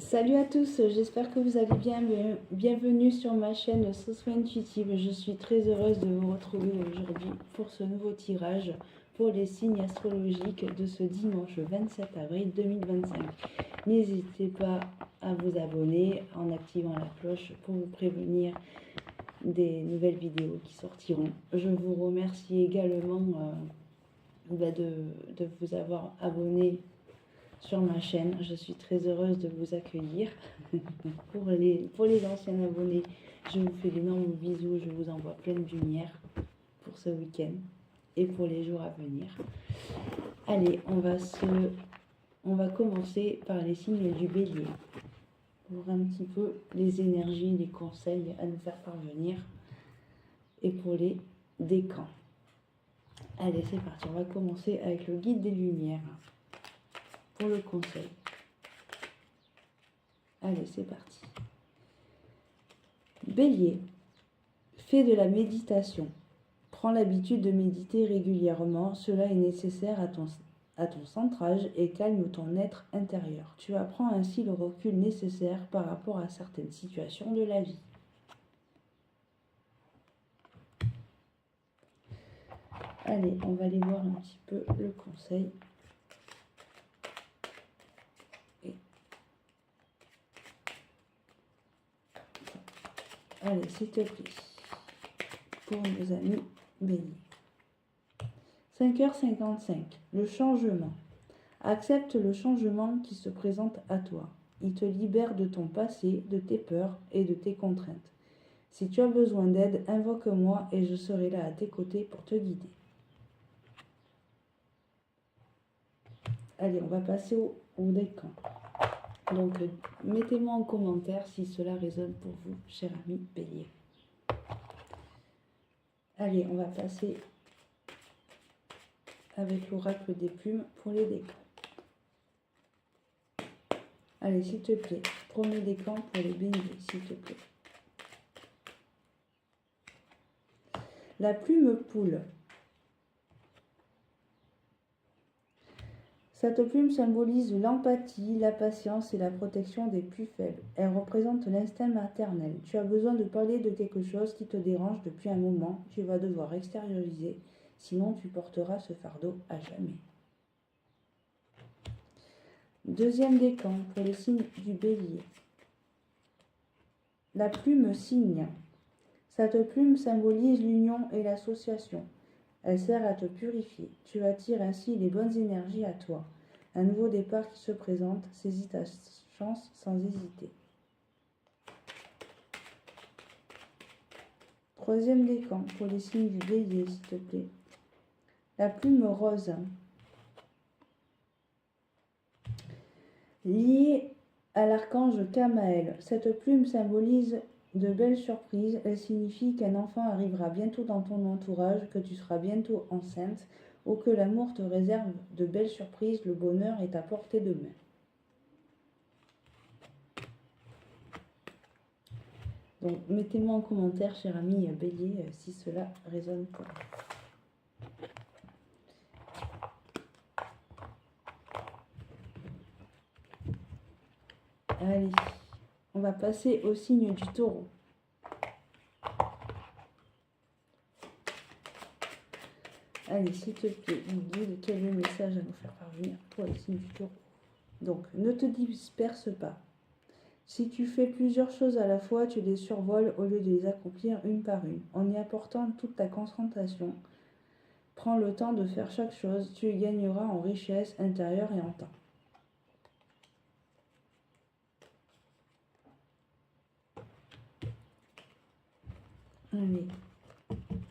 Salut à tous, j'espère que vous allez bien. Bienvenue sur ma chaîne Soswa Intuitive. Je suis très heureuse de vous retrouver aujourd'hui pour ce nouveau tirage pour les signes astrologiques de ce dimanche 27 avril 2025. N'hésitez pas à vous abonner en activant la cloche pour vous prévenir des nouvelles vidéos qui sortiront. Je vous remercie également de vous avoir abonné sur ma chaîne. Je suis très heureuse de vous accueillir. Pour les anciens abonnés, je vous fais d'énormes bisous. Je vous envoie plein de lumière pour ce week-end et pour les jours à venir. Allez, on va commencer par les signes du bélier. Pour un petit peu les énergies, les conseils à nous faire parvenir. Et pour les décans. Allez, c'est parti. On va commencer avec le guide des lumières. Pour le conseil. Allez, c'est parti. Bélier, fais de la méditation. Prends l'habitude de méditer régulièrement. Cela est nécessaire à ton centrage et calme ton être intérieur. Tu apprends ainsi le recul nécessaire par rapport à certaines situations de la vie. Allez, on va aller voir un petit peu le conseil. Allez, s'il te plaît, pour nos amis béliers. 5h55, le changement. Accepte le changement qui se présente à toi. Il te libère de ton passé, de tes peurs et de tes contraintes. Si tu as besoin d'aide, invoque-moi et je serai là à tes côtés pour te guider. Allez, on va passer au décan. Donc, mettez-moi en commentaire si cela résonne pour vous, cher ami bélier. Allez, on va passer avec l'oracle des plumes pour les décans. Allez, s'il te plaît, premier décan pour les béliers, s'il te plaît. La plume poule. Cette plume symbolise l'empathie, la patience et la protection des plus faibles. Elle représente l'instinct maternel. Tu as besoin de parler de quelque chose qui te dérange depuis un moment. Tu vas devoir extérioriser, sinon tu porteras ce fardeau à jamais. Deuxième décan pour les signes du bélier. La plume cygne. Cette plume symbolise l'union et l'association. Elle sert à te purifier. Tu attires ainsi les bonnes énergies à toi. Un nouveau départ qui se présente, saisis ta chance sans hésiter. Troisième décan pour les signes du bélier, s'il te plaît. La plume rose. Liée à l'archange Kamaël, cette plume symbolise de belles surprises. Elle signifie qu'un enfant arrivera bientôt dans ton entourage, que tu seras bientôt enceinte ou que l'amour te réserve de belles surprises. Le bonheur est à portée de main. Donc, mettez-moi en commentaire, cher ami bélier, si cela résonne pour vous. Allez, on va passer au signe du taureau. Allez, s'il te plaît, guide, quel est le message à nous faire parvenir pour les signes du taureau? Donc, ne te disperse pas. Si tu fais plusieurs choses à la fois, tu les survoles au lieu de les accomplir une par une. En y apportant toute ta concentration, prends le temps de faire chaque chose, tu y gagneras en richesse intérieure et en temps. Allez,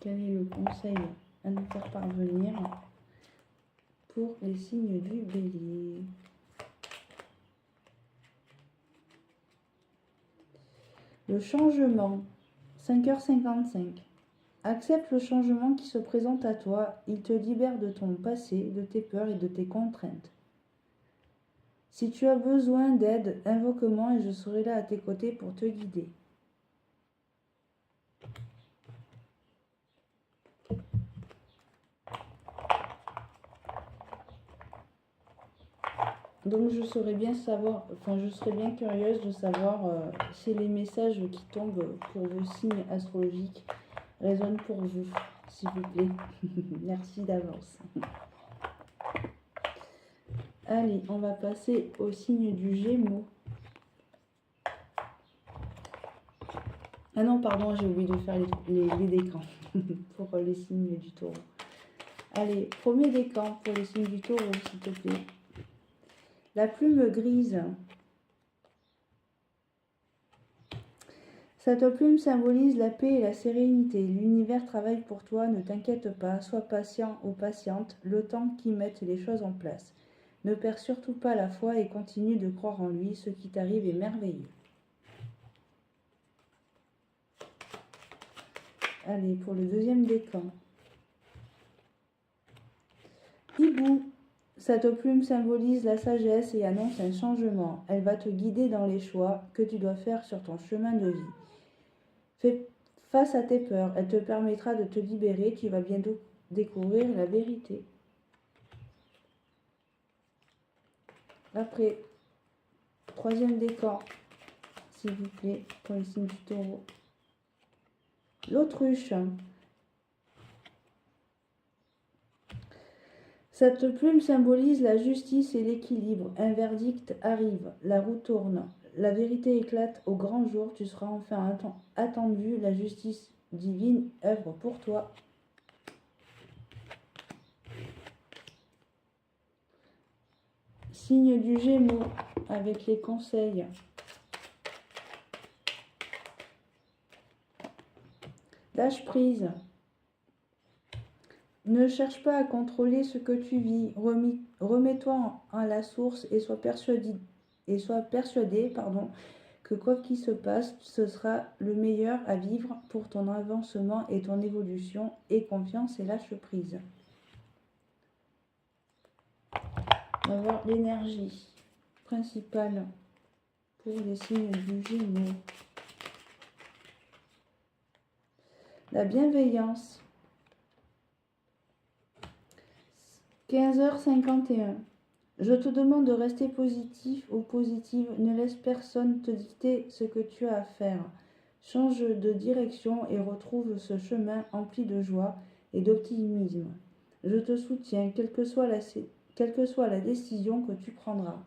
quel est le conseil à nous faire parvenir pour les signes du bélier? Le changement, 5h55. Accepte le changement qui se présente à toi. Il te libère de ton passé, de tes peurs et de tes contraintes. Si tu as besoin d'aide, invoque-moi et je serai là à tes côtés pour te guider. Donc je serais bien savoir, enfin je serais bien curieuse de savoir si les messages qui tombent pour vos signes astrologiques résonnent pour vous, s'il vous plaît. Merci d'avance. Allez, on va passer au signe du Gémeaux. Ah non, pardon, j'ai oublié de faire les décans pour les signes du Taureau. Allez, premier décan pour les signes du Taureau, s'il te plaît. La plume grise. Cette plume symbolise la paix et la sérénité. L'univers travaille pour toi, ne t'inquiète pas, sois patient ou patiente, le temps qu'ils mettent les choses en place. Ne perds surtout pas la foi et continue de croire en lui, ce qui t'arrive est merveilleux. Allez, pour le deuxième décan. Hibou. Cette plume symbolise la sagesse et annonce un changement. Elle va te guider dans les choix que tu dois faire sur ton chemin de vie. Fais face à tes peurs, elle te permettra de te libérer, tu vas bientôt découvrir la vérité. Après, troisième décan, s'il vous plaît, pour les signes du Taureau. L'autruche. Cette plume symbolise la justice et l'équilibre. Un verdict arrive, la roue tourne, la vérité éclate au grand jour, tu seras enfin attendu, la justice divine œuvre pour toi. Signe du Gémeaux avec les conseils. Lâche prise. Ne cherche pas à contrôler ce que tu vis. Remets-toi à la source et sois persuadé, que quoi qu'il se passe, ce sera le meilleur à vivre pour ton avancement et ton évolution. Aie confiance et lâche prise. On va voir l'énergie principale pour les signes du Gémeaux. La bienveillance. 15h51. Je te demande de rester positif ou positive. Ne laisse personne te dicter ce que tu as à faire. Change de direction et retrouve ce chemin empli de joie et d'optimisme. Je te soutiens, quelle que soit la décision que tu prendras.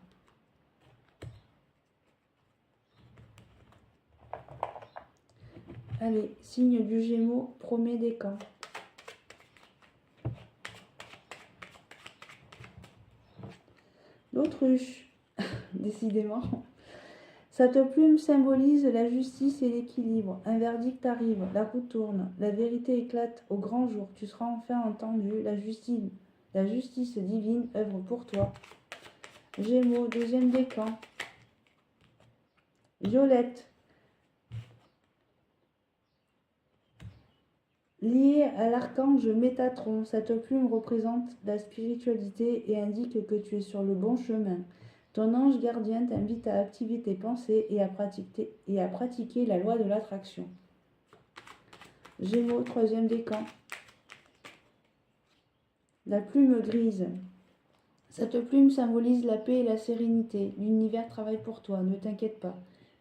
Allez, signe du Gémeaux, premier décan. L'autruche, décidément. Cette plume symbolise la justice et l'équilibre. Un verdict arrive, la roue tourne, la vérité éclate au grand jour. Tu seras enfin entendu, la justice divine œuvre pour toi. Gémeaux, deuxième décan. Violette. Liée à l'archange Métatron, cette plume représente la spiritualité et indique que tu es sur le bon chemin. Ton ange gardien t'invite à activer tes pensées et à pratiquer la loi de l'attraction. Gémeaux, troisième décan. La plume grise. Cette plume symbolise la paix et la sérénité. L'univers travaille pour toi, ne t'inquiète pas.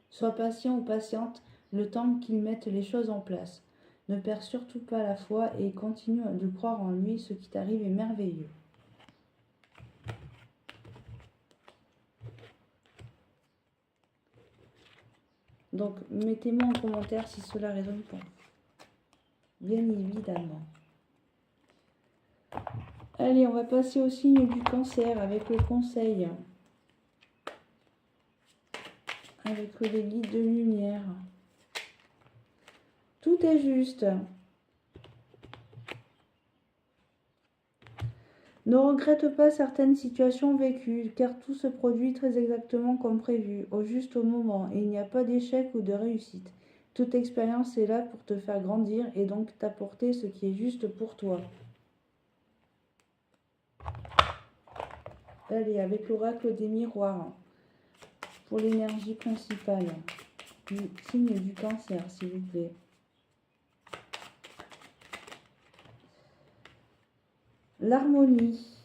Sois patient ou patiente, le temps qu'il mette les choses en place. Ne perds surtout pas la foi et continue de croire en lui, ce qui t'arrive est merveilleux. Donc, mettez-moi en commentaire si cela résonne pour vous. Bien évidemment. Allez, on va passer au signe du Cancer avec le conseil. Avec les guides de lumière. Tout est juste. Ne regrette pas certaines situations vécues, car tout se produit très exactement comme prévu, au juste moment, et il n'y a pas d'échec ou de réussite. Toute expérience est là pour te faire grandir et donc t'apporter ce qui est juste pour toi. Allez, avec l'oracle des miroirs, pour l'énergie principale, du signe du Cancer, s'il vous plaît. L'harmonie,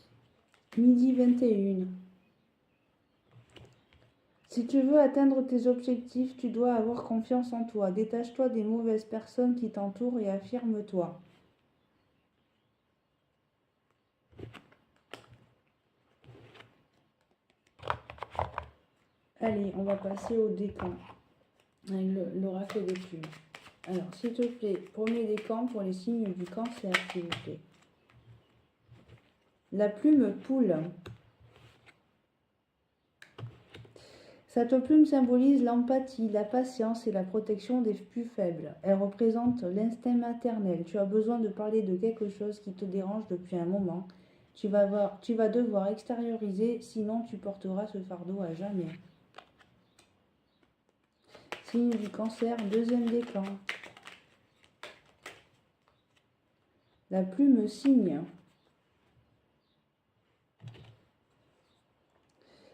midi 21. Si tu veux atteindre tes objectifs, tu dois avoir confiance en toi. Détache-toi des mauvaises personnes qui t'entourent et affirme-toi. Allez, on va passer au décan avec l'oracle des plumes. Alors, s'il te plaît, premier décan pour les signes du cancer, s'il vous plaît. La plume poule. Cette plume symbolise l'empathie, la patience et la protection des plus faibles. Elle représente l'instinct maternel. Tu as besoin de parler de quelque chose qui te dérange depuis un moment. Tu vas devoir extérioriser, sinon tu porteras ce fardeau à jamais. Signe du cancer, deuxième décan. La plume cygne.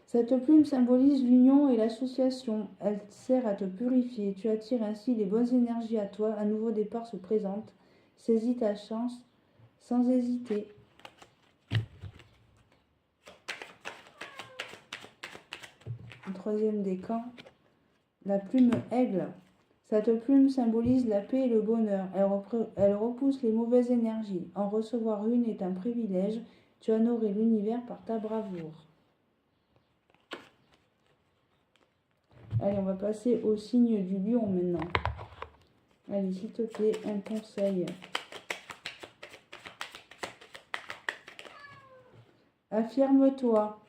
Cette plume symbolise l'union et l'association. Elle sert à te purifier. Tu attires ainsi les bonnes énergies à toi. Un nouveau départ se présente. Saisis ta chance sans hésiter. Un troisième décan. La plume aigle. Cette plume symbolise la paix et le bonheur. Elle repousse les mauvaises énergies. En recevoir une est un privilège. Tu as honoré l'univers par ta bravoure. Allez, on va passer au signe du lion maintenant. Allez, s'il te plaît, un conseil. Affirme-toi.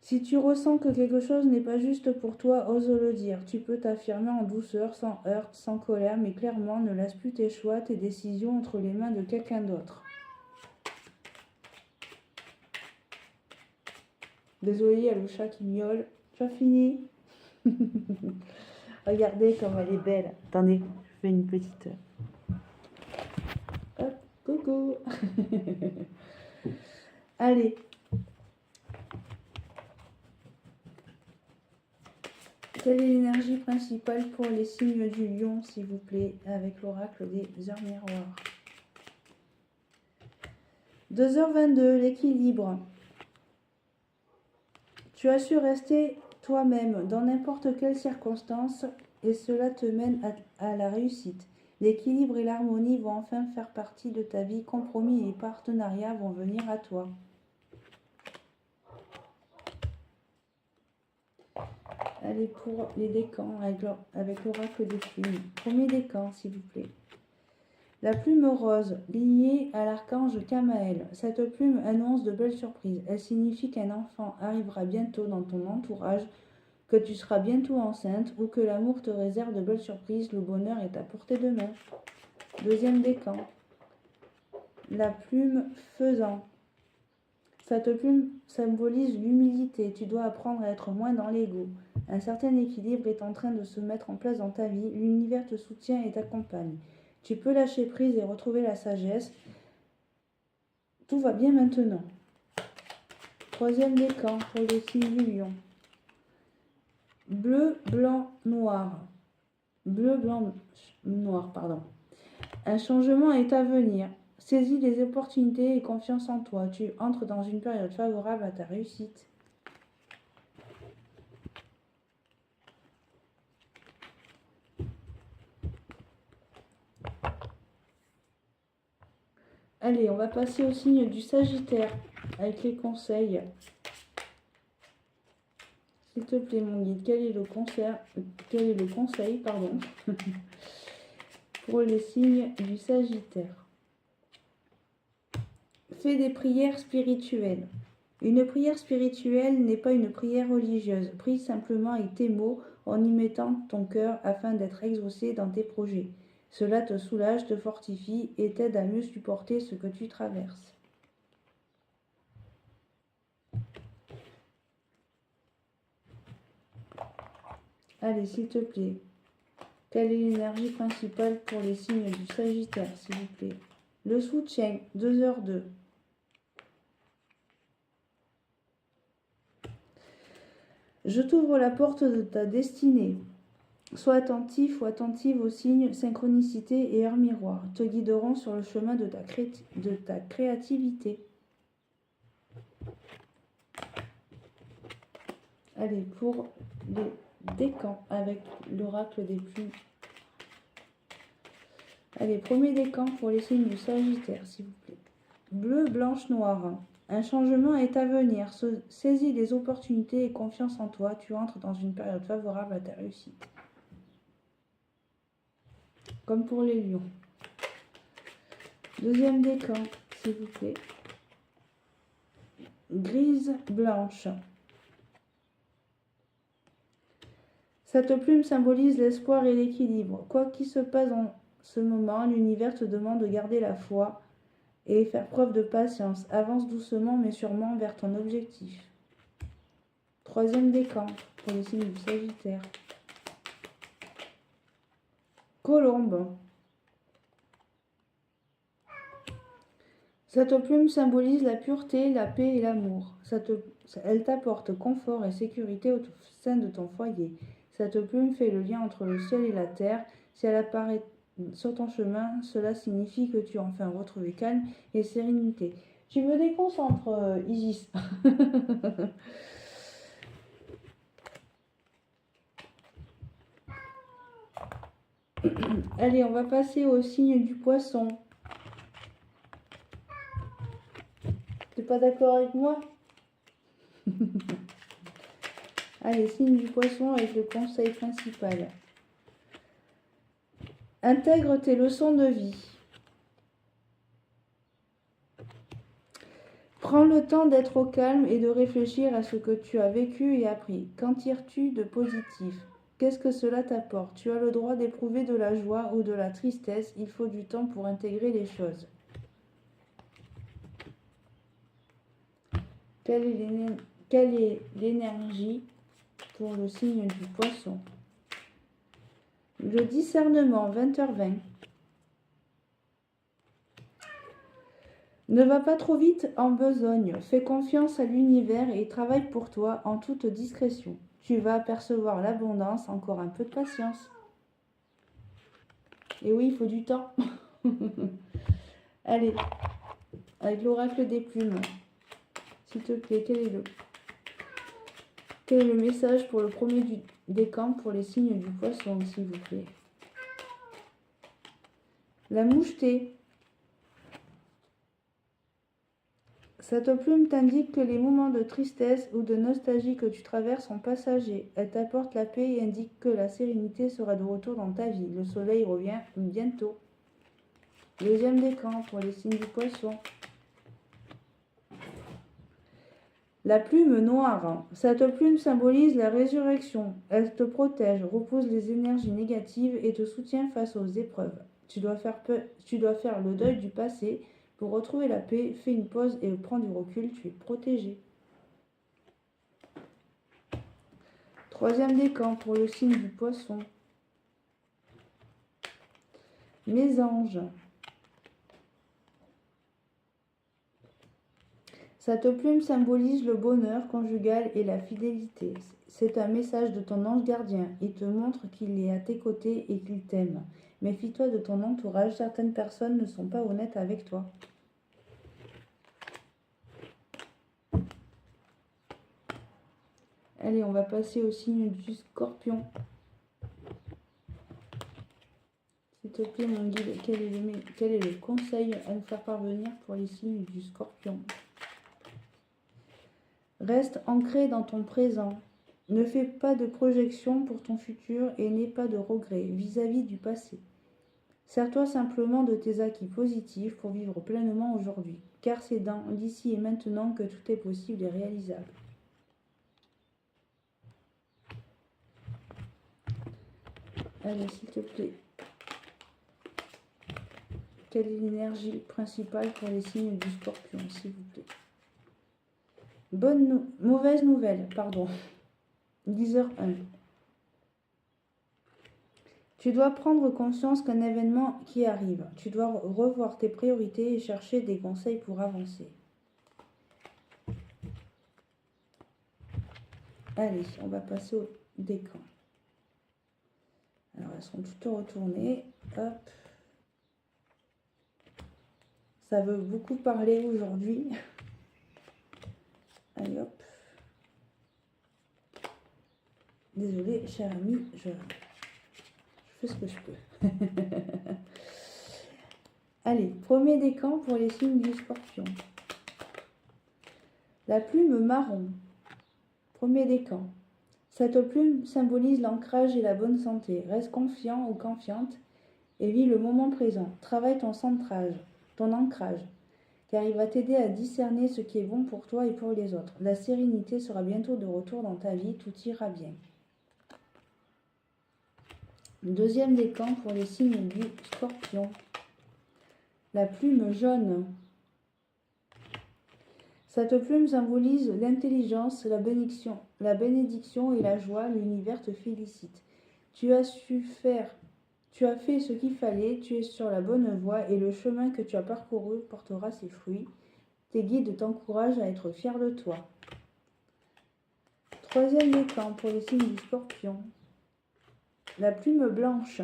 Si tu ressens que quelque chose n'est pas juste pour toi, ose le dire. Tu peux t'affirmer en douceur, sans heurte, sans colère, mais clairement, ne laisse plus tes choix, tes décisions entre les mains de quelqu'un d'autre. Désolée, il y a le chat qui miaule. Tu as fini? Regardez comme elle est belle. Attendez, je fais une petite... Hop, coucou. Allez. Quelle est l'énergie principale pour les signes du lion, s'il vous plaît, avec l'oracle des heures miroirs? 2h22, l'équilibre. Tu as su rester toi-même dans n'importe quelle circonstance et cela te mène à la réussite. L'équilibre et l'harmonie vont enfin faire partie de ta vie. Compromis et partenariats vont venir à toi. Allez, pour les décans avec l'oracle des plumes. Premier décan, s'il vous plaît. La plume rose, liée à l'archange Kamaël. Cette plume annonce de belles surprises. Elle signifie qu'un enfant arrivera bientôt dans ton entourage, que tu seras bientôt enceinte ou que l'amour te réserve de belles surprises. Le bonheur est à portée de main. Deuxième décan. La plume faisan. Cette plume symbolise l'humilité. Tu dois apprendre à être moins dans l'ego. Un certain équilibre est en train de se mettre en place dans ta vie. L'univers te soutient et t'accompagne. Tu peux lâcher prise et retrouver la sagesse. Tout va bien maintenant. Troisième décan pour le signe du lion. Bleu, blanc, noir. Bleu, blanc, noir, pardon. Un changement est à venir. Saisis les opportunités et confiance en toi. Tu entres dans une période favorable à ta réussite. Allez, on va passer au signe du Sagittaire avec les conseils. S'il te plaît, mon guide, quel est le conseil, pardon, pour les signes du Sagittaire? Fais des prières spirituelles. Une prière spirituelle n'est pas une prière religieuse. Prie simplement avec tes mots en y mettant ton cœur afin d'être exaucé dans tes projets. Cela te soulage, te fortifie et t'aide à mieux supporter ce que tu traverses. Allez, s'il te plaît. Quelle est l'énergie principale pour les signes du Sagittaire, s'il vous plaît? Le soutien, 2h02. Je t'ouvre la porte de ta destinée. Sois attentif ou attentive aux signes, synchronicité et heure miroir. Te guideront sur le chemin de ta créativité. Allez, pour les décans avec l'oracle des plumes. Allez, premier décan pour les signes du Sagittaire, s'il vous plaît. Bleu, blanche, noir. Un changement est à venir. Saisis les opportunités et confiance en toi. Tu entres dans une période favorable à ta réussite. Comme pour les lions. Deuxième décan, s'il vous plaît. Grise, blanche. Cette plume symbolise l'espoir et l'équilibre. Quoi qu'il se passe en ce moment, l'univers te demande de garder la foi et faire preuve de patience. Avance doucement mais sûrement vers ton objectif. Troisième décan pour les signes du Sagittaire. Colombe. Cette plume symbolise la pureté, la paix et l'amour. Elle t'apporte confort et sécurité au sein de ton foyer. Cette plume fait le lien entre le ciel et la terre. Si elle apparaît sur ton chemin, cela signifie que tu as enfin retrouvé calme et sérénité. Tu me déconcentres, Isis. Allez, on va passer au signe du poisson. T'es pas d'accord avec moi? Allez, signe du poisson avec le conseil principal. Intègre tes leçons de vie. Prends le temps d'être au calme et de réfléchir à ce que tu as vécu et appris. Qu'en tires-tu de positif? Qu'est-ce que cela t'apporte? Tu as le droit d'éprouver de la joie ou de la tristesse. Il faut du temps pour intégrer les choses. Quelle est l'énergie pour le signe du poisson? Le discernement, 20h20. Ne va pas trop vite en besogne. Fais confiance à l'univers et travaille pour toi en toute discrétion. Tu vas apercevoir l'abondance, encore un peu de patience. Et oui, il faut du temps. Allez, avec l'oracle des plumes. S'il te plaît, quel est le message pour le premier décan pour les signes du poisson, s'il vous plaît? La mouchetée. Cette plume t'indique que les moments de tristesse ou de nostalgie que tu traverses sont passagers. Elle t'apporte la paix et indique que la sérénité sera de retour dans ta vie. Le soleil revient bientôt. Deuxième décan pour les signes du poisson. La plume noire. Cette plume symbolise la résurrection. Elle te protège, repose les énergies négatives et te soutient face aux épreuves. Tu dois faire le deuil du passé. Pour retrouver la paix, fais une pause et prends du recul, tu es protégé. Troisième décan pour le signe du poisson. Mésange. Cette plume symbolise le bonheur conjugal et la fidélité. C'est un message de ton ange gardien. Il te montre qu'il est à tes côtés et qu'il t'aime. Méfie-toi de ton entourage, certaines personnes ne sont pas honnêtes avec toi. Allez, on va passer au signe du Scorpion. S'il te plaît, mon guide, quel est le conseil à nous faire parvenir pour les signes du Scorpion? Reste ancré dans ton présent. Ne fais pas de projection pour ton futur et n'aie pas de regrets vis-à-vis du passé. Sers-toi simplement de tes acquis positifs pour vivre pleinement aujourd'hui, car c'est dans l'ici et maintenant que tout est possible et réalisable. Allez, s'il te plaît. Quelle est l'énergie principale pour les signes du Scorpion, s'il vous plaît? Mauvaise nouvelle, pardon. 10h01. Tu dois prendre conscience qu'un événement qui arrive. Tu dois revoir tes priorités et chercher des conseils pour avancer. Allez, on va passer au décan. Alors, elles sont toutes retournées. Hop. Ça veut beaucoup parler aujourd'hui. Allez, hop. Désolée, cher ami, je fais ce que je peux. Allez, premier décan pour les signes du Scorpion. La plume marron. Premier décan. Cette plume symbolise l'ancrage et la bonne santé. Reste confiant ou confiante et vis le moment présent. Travaille ton centrage, ton ancrage, car il va t'aider à discerner ce qui est bon pour toi et pour les autres. La sérénité sera bientôt de retour dans ta vie, tout ira bien. Deuxième décan pour les signes du Scorpion. La plume jaune. Cette plume symbolise l'intelligence, la bénédiction et la joie. L'univers te félicite. Tu as fait ce qu'il fallait, tu es sur la bonne voie et le chemin que tu as parcouru portera ses fruits. Tes guides t'encouragent à être fier de toi. Troisième décan pour les signes du Scorpion. La plume blanche.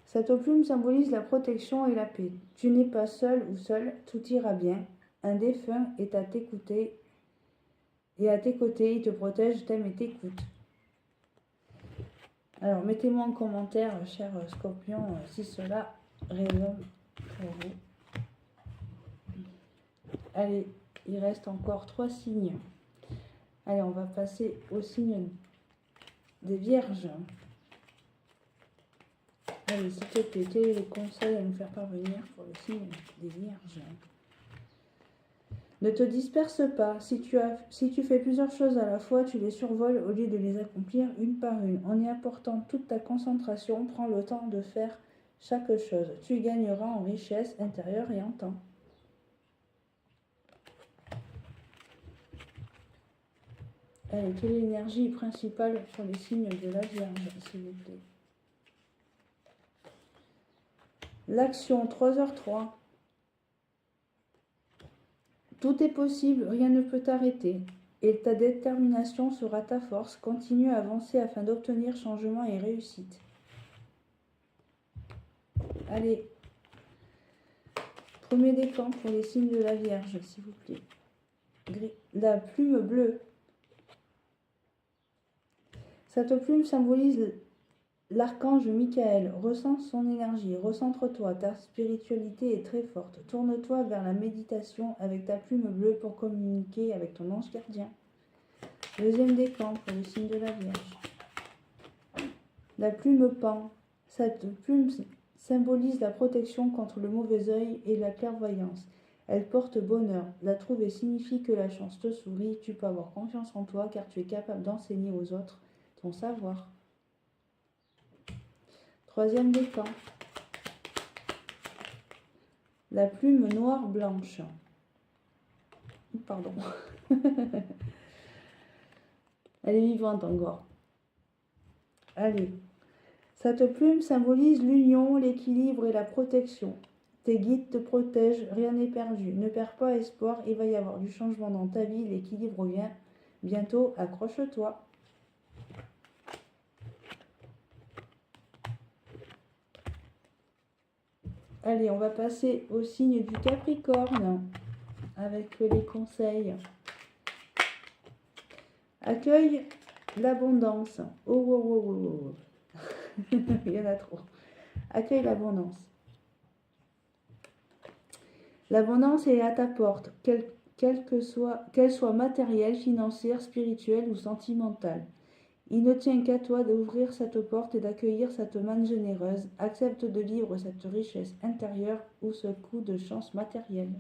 Cette plume symbolise la protection et la paix. Tu n'es pas seul ou seule, tout ira bien. Un défunt est à tes côtés, il te protège, t'aime et t'écoute. Alors, mettez-moi en commentaire, cher Scorpion, si cela résonne pour vous. Allez, il reste encore 3 signes. Allez, on va passer au signe des Vierges. Allez, s'il te plaît, quel est le conseil à nous faire parvenir pour le signe des Vierges? Ne te disperse pas. Si tu fais plusieurs choses à la fois, tu les survoles au lieu de les accomplir une par une. En y apportant toute ta concentration, prends le temps de faire chaque chose. Tu y gagneras en richesse intérieure et en temps. Allez, quelle est l'énergie principale pour les signes de la Vierge, s'il vous plaît? L'action, 3h03. Tout est possible, rien ne peut t'arrêter. Et ta détermination sera ta force. Continue à avancer afin d'obtenir changement et réussite. Allez. Premier décan pour les signes de la Vierge, s'il vous plaît. La plume bleue. Cette plume symbolise l'archange Michael. Ressens son énergie, recentre-toi, ta spiritualité est très forte. Tourne-toi vers la méditation avec ta plume bleue pour communiquer avec ton ange gardien. Deuxième décan pour le signe de la Vierge. La plume pan. Cette plume symbolise la protection contre le mauvais œil et la clairvoyance. Elle porte bonheur. La trouver signifie que la chance te sourit. Tu peux avoir confiance en toi car tu es capable d'enseigner aux autres ton savoir. Troisième décan. La plume noire blanche. Pardon. Elle est vivante encore. Allez. Cette plume symbolise l'union, l'équilibre et la protection. Tes guides te protègent, rien n'est perdu. Ne perds pas espoir, il va y avoir du changement dans ta vie, l'équilibre revient. Bientôt, accroche-toi. Allez, on va passer au signe du Capricorne avec les conseils. Accueille l'abondance. Oh, oh, oh, oh, oh. Il y en a trop. Accueille l'abondance. L'abondance est à ta porte, qu'elle soit matérielle, financière, spirituelle ou sentimentale. Il ne tient qu'à toi d'ouvrir cette porte et d'accueillir cette manne généreuse. Accepte de vivre cette richesse intérieure ou ce coup de chance matérielle.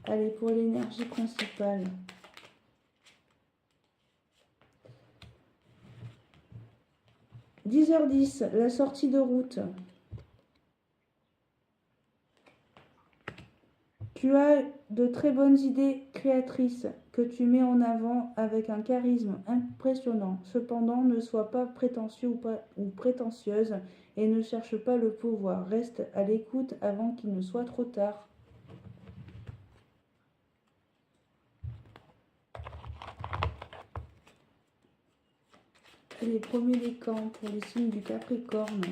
Allez, pour l'énergie principale. « 10h10, la sortie de route. Tu as de très bonnes idées créatrices que tu mets en avant avec un charisme impressionnant. Cependant, ne sois pas prétentieux ou prétentieuse et ne cherche pas le pouvoir. Reste à l'écoute avant qu'il ne soit trop tard. Les premiers décans pour les signes du Capricorne.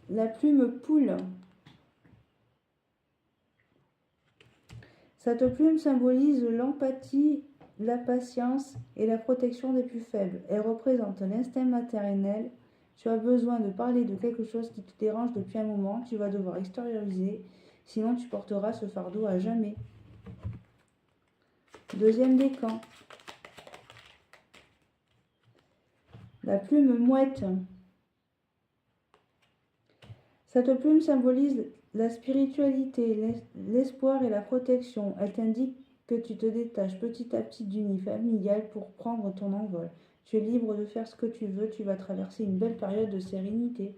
La plume poule. Cette plume symbolise l'empathie, la patience et la protection des plus faibles. Elle représente l'instinct maternel. Tu as besoin de parler de quelque chose qui te dérange depuis un moment. Tu vas devoir extérioriser, sinon tu porteras ce fardeau à jamais. Deuxième décan. La plume mouette. Cette plume symbolise la spiritualité, l'espoir et la protection. Elle t'indique que tu te détaches petit à petit du nid familial pour prendre ton envol. Tu es libre de faire ce que tu veux, tu vas traverser une belle période de sérénité.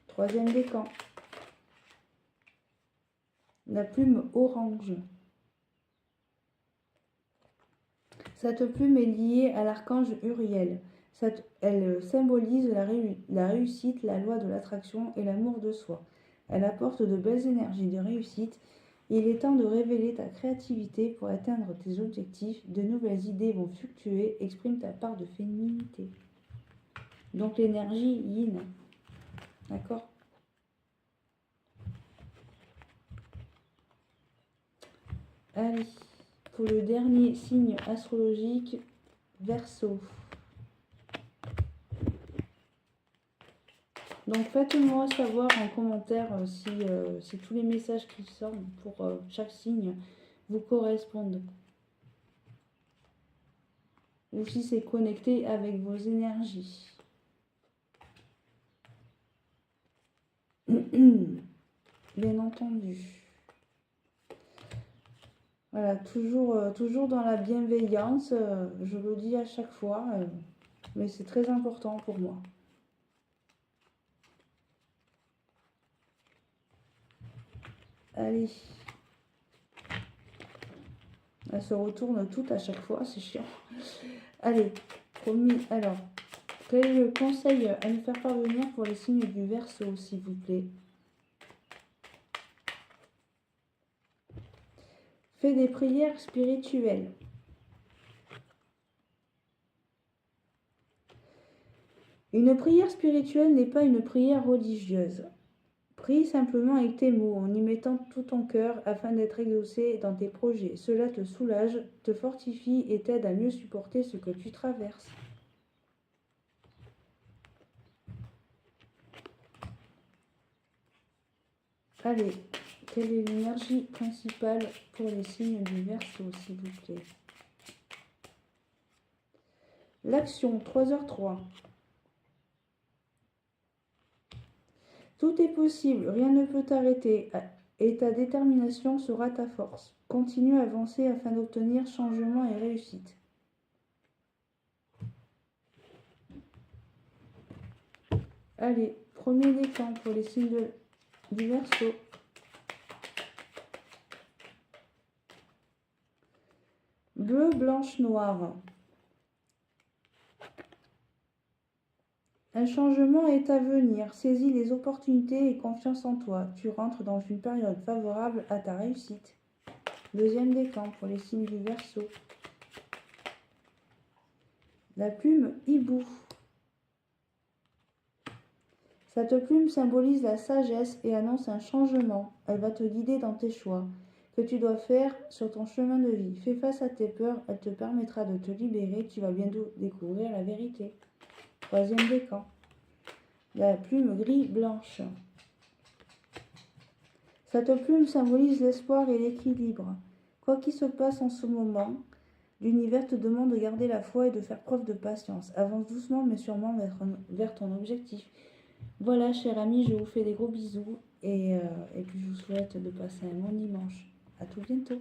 Troisième décan. La plume orange. Cette plume est liée à l'archange Uriel. Elle symbolise la réussite, la loi de l'attraction et l'amour de soi. Elle apporte de belles énergies de réussite. Il est temps de révéler ta créativité pour atteindre tes objectifs. De nouvelles idées vont fluctuer. Exprime ta part de féminité. Donc l'énergie yin. D'accord? Allez, pour le dernier signe astrologique, Verseau. Donc faites-moi savoir en commentaire si tous les messages qui sortent pour chaque signe vous correspondent. Ou si c'est connecté avec vos énergies. Bien entendu. Voilà, toujours dans la bienveillance, je le dis à chaque fois, mais c'est très important pour moi. Allez. Elles se retournent toutes à chaque fois, c'est chiant. Allez, promis. Alors, quel est le conseil à nous faire parvenir pour les signes du Verseau, s'il vous plaît? Fais des prières spirituelles. Une prière spirituelle n'est pas une prière religieuse. Prie simplement avec tes mots, en y mettant tout ton cœur afin d'être exaucé dans tes projets. Cela te soulage, te fortifie et t'aide à mieux supporter ce que tu traverses. Allez, quelle est l'énergie principale pour les signes du Verseau, s'il vous plaît? L'action, 3h03. Tout est possible, rien ne peut t'arrêter et ta détermination sera ta force. Continue à avancer afin d'obtenir changement et réussite. Allez, premier décan pour les signes du Verseau. Bleu, blanche, noir. Un changement est à venir. Saisis les opportunités et confiance en toi. Tu rentres dans une période favorable à ta réussite. Deuxième décan pour les signes du Verseau. La plume hibou. Cette plume symbolise la sagesse et annonce un changement. Elle va te guider dans tes choix que tu dois faire sur ton chemin de vie. Fais face à tes peurs, elle te permettra de te libérer. Tu vas bientôt découvrir la vérité. Troisième décan. La plume gris-blanche. Cette plume symbolise l'espoir et l'équilibre. Quoi qu'il se passe en ce moment, l'univers te demande de garder la foi et de faire preuve de patience. Avance doucement mais sûrement vers ton objectif. Voilà, chers amis, je vous fais des gros bisous et puis je vous souhaite de passer un bon dimanche. À tout bientôt.